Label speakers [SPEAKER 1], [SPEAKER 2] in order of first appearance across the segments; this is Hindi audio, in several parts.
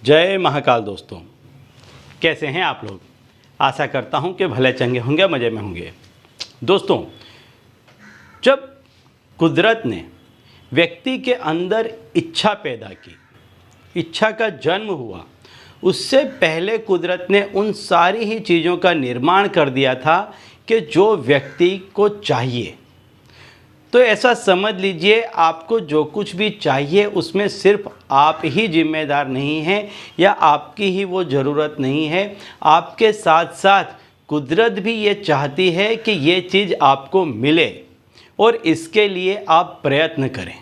[SPEAKER 1] जय महाकाल दोस्तों, कैसे हैं आप लोग। आशा करता हूं कि भले चंगे होंगे, मज़े में होंगे। दोस्तों, जब कुदरत ने व्यक्ति के अंदर इच्छा पैदा की, इच्छा का जन्म हुआ, उससे पहले कुदरत ने उन सारी ही चीज़ों का निर्माण कर दिया था कि जो व्यक्ति को चाहिए। तो ऐसा समझ लीजिए, आपको जो कुछ भी चाहिए उसमें सिर्फ आप ही जिम्मेदार नहीं हैं या आपकी ही वो ज़रूरत नहीं है। आपके साथ साथ कुदरत भी ये चाहती है कि ये चीज़ आपको मिले और इसके लिए आप प्रयत्न करें।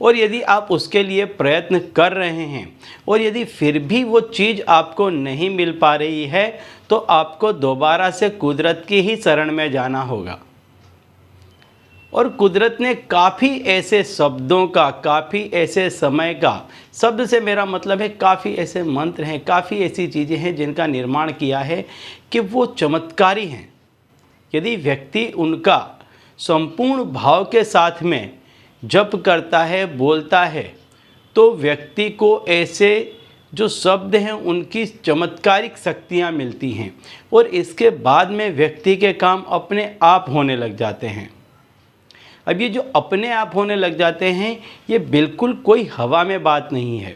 [SPEAKER 1] और यदि आप उसके लिए प्रयत्न कर रहे हैं और यदि फिर भी वो चीज़ आपको नहीं मिल पा रही है, तो आपको दोबारा से कुदरत की ही शरण में जाना होगा। और कुदरत ने काफ़ी ऐसे शब्दों का, काफ़ी ऐसे समय का, शब्द से मेरा मतलब है काफ़ी ऐसे मंत्र हैं, काफ़ी ऐसी चीज़ें हैं जिनका निर्माण किया है कि वो चमत्कारी हैं। यदि व्यक्ति उनका संपूर्ण भाव के साथ में जप करता है, बोलता है, तो व्यक्ति को ऐसे जो शब्द हैं उनकी चमत्कारिक शक्तियाँ मिलती हैं और इसके बाद में व्यक्ति के काम अपने आप होने लग जाते हैं। अब ये जो अपने आप होने लग जाते हैं, ये बिल्कुल कोई हवा में बात नहीं है।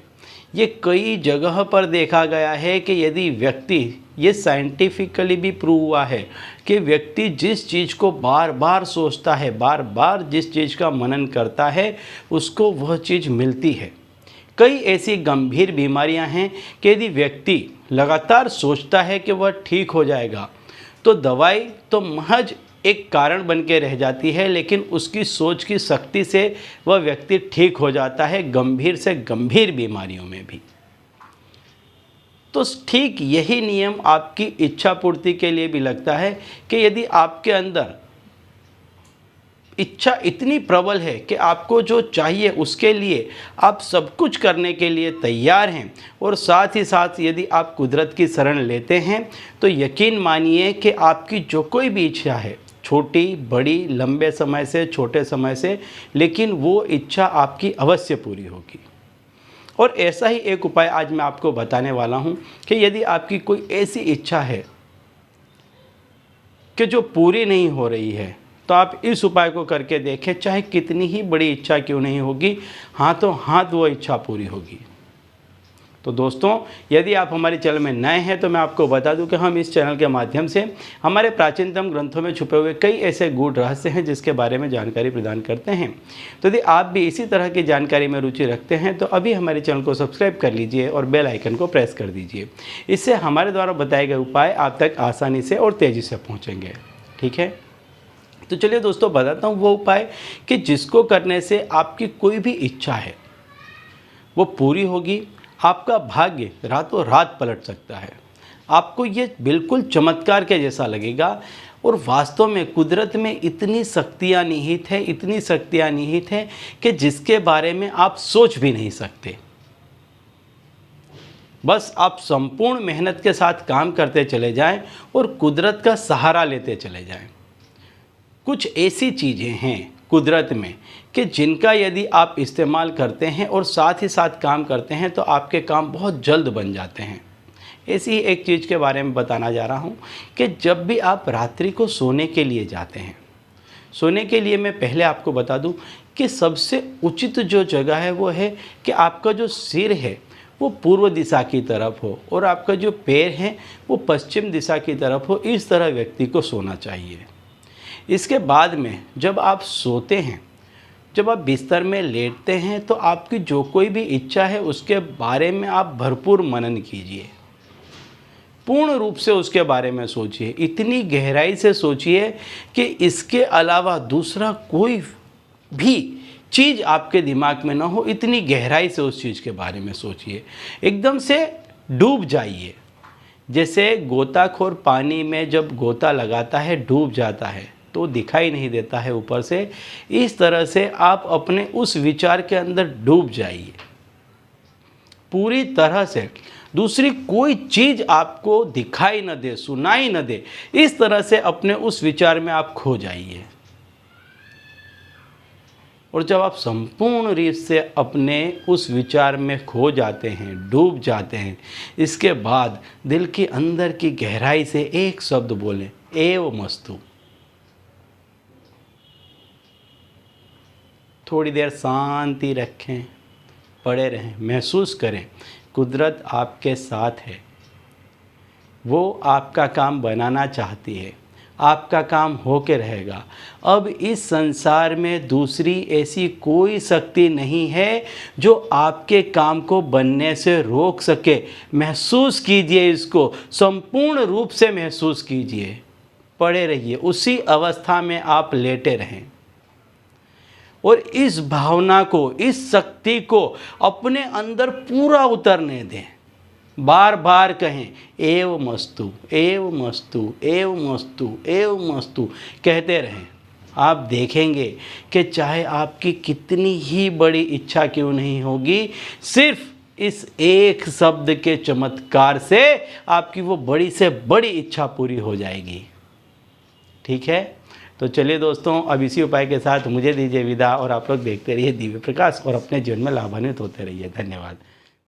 [SPEAKER 1] ये कई जगह पर देखा गया है कि यदि व्यक्ति, ये साइंटिफिकली भी प्रूव हुआ है कि व्यक्ति जिस चीज़ को बार बार सोचता है, बार बार जिस चीज़ का मनन करता है, उसको वह चीज़ मिलती है। कई ऐसी गंभीर बीमारियां हैं कि यदि व्यक्ति लगातार सोचता है कि वह ठीक हो जाएगा, तो दवाई तो महज एक कारण बन के रह जाती है, लेकिन उसकी सोच की शक्ति से वह व्यक्ति ठीक हो जाता है, गंभीर से गंभीर बीमारियों में भी। तो ठीक यही नियम आपकी इच्छा पूर्ति के लिए भी लगता है कि यदि आपके अंदर इच्छा इतनी प्रबल है कि आपको जो चाहिए उसके लिए आप सब कुछ करने के लिए तैयार हैं और साथ ही साथ यदि आप कुदरत की शरण लेते हैं, तो यकीन मानिए कि आपकी जो कोई भी इच्छा है, छोटी बड़ी, लंबे समय से, छोटे समय से, लेकिन वो इच्छा आपकी अवश्य पूरी होगी। और ऐसा ही एक उपाय आज मैं आपको बताने वाला हूँ कि यदि आपकी कोई ऐसी इच्छा है कि जो पूरी नहीं हो रही है, तो आप इस उपाय को करके देखें। चाहे कितनी ही बड़ी इच्छा क्यों नहीं होगी, हाथों हाथ वो इच्छा पूरी होगी। तो दोस्तों, यदि आप हमारे चैनल में नए हैं तो मैं आपको बता दूं कि हम इस चैनल के माध्यम से हमारे प्राचीनतम ग्रंथों में छुपे हुए कई ऐसे गूढ़ रहस्य हैं जिसके बारे में जानकारी प्रदान करते हैं। तो यदि आप भी इसी तरह की जानकारी में रुचि रखते हैं तो अभी हमारे चैनल को सब्सक्राइब कर लीजिए और बेल आइकन को प्रेस कर दीजिए। इससे हमारे द्वारा बताए गए उपाय आप तक आसानी से और तेज़ी से पहुँचेंगे। ठीक है, तो चलिए दोस्तों, बताता हूँ वो उपाय कि जिसको करने से आपकी कोई भी इच्छा है वो पूरी होगी। आपका भाग्य रातों रात पलट सकता है। आपको ये बिल्कुल चमत्कार के जैसा लगेगा और वास्तव में कुदरत में इतनी शक्तियाँ निहित है, इतनी शक्तियाँ निहित है कि जिसके बारे में आप सोच भी नहीं सकते। बस आप संपूर्ण मेहनत के साथ काम करते चले जाएं और कुदरत का सहारा लेते चले जाएं। कुछ ऐसी चीज़ें हैं कुदरत में कि जिनका यदि आप इस्तेमाल करते हैं और साथ ही साथ काम करते हैं तो आपके काम बहुत जल्द बन जाते हैं। ऐसी ही एक चीज़ के बारे में बताना जा रहा हूँ कि जब भी आप रात्रि को सोने के लिए जाते हैं, सोने के लिए मैं पहले आपको बता दूँ कि सबसे उचित जो जगह है वो है कि आपका जो सिर है वो पूर्व दिशा की तरफ हो और आपका जो पैर है वो पश्चिम दिशा की तरफ हो। इस तरह व्यक्ति को सोना चाहिए। इसके बाद में जब आप सोते हैं, जब आप बिस्तर में लेटते हैं, तो आपकी जो कोई भी इच्छा है उसके बारे में आप भरपूर मनन कीजिए। पूर्ण रूप से उसके बारे में सोचिए, इतनी गहराई से सोचिए कि इसके अलावा दूसरा कोई भी चीज़ आपके दिमाग में ना हो। इतनी गहराई से उस चीज़ के बारे में सोचिए, एकदम से डूब जाइए। जैसे गोताखोर पानी में जब गोता लगाता है, डूब जाता है तो दिखाई नहीं देता है ऊपर से, इस तरह से आप अपने उस विचार के अंदर डूब जाइए पूरी तरह से। दूसरी कोई चीज़ आपको दिखाई न दे, सुनाई न दे, इस तरह से अपने उस विचार में आप खो जाइए। और जब आप संपूर्ण रूप से अपने उस विचार में खो जाते हैं, डूब जाते हैं, इसके बाद दिल के अंदर की गहराई से एक शब्द बोलें, एवमस्तु। थोड़ी देर शांति रखें, पड़े रहें, महसूस करें कुदरत आपके साथ है। वो आपका काम बनाना चाहती है, आपका काम होके रहेगा। अब इस संसार में दूसरी ऐसी कोई शक्ति नहीं है जो आपके काम को बनने से रोक सके। महसूस कीजिए, इसको संपूर्ण रूप से महसूस कीजिए। पड़े रहिए, उसी अवस्था में आप लेटे रहें और इस भावना को, इस शक्ति को अपने अंदर पूरा उतरने दें। बार बार कहें एवमस्तु, एवमस्तु, एवमस्तु, एवमस्तु कहते रहें। आप देखेंगे कि चाहे आपकी कितनी ही बड़ी इच्छा क्यों नहीं होगी, सिर्फ इस एक शब्द के चमत्कार से आपकी वो बड़ी से बड़ी इच्छा पूरी हो जाएगी। ठीक है, तो चलिए दोस्तों, अब इसी उपाय के साथ मुझे दीजिए विदा और आप लोग देखते रहिए दिव्य प्रकाश और अपने जीवन में लाभान्वित होते रहिए। धन्यवाद।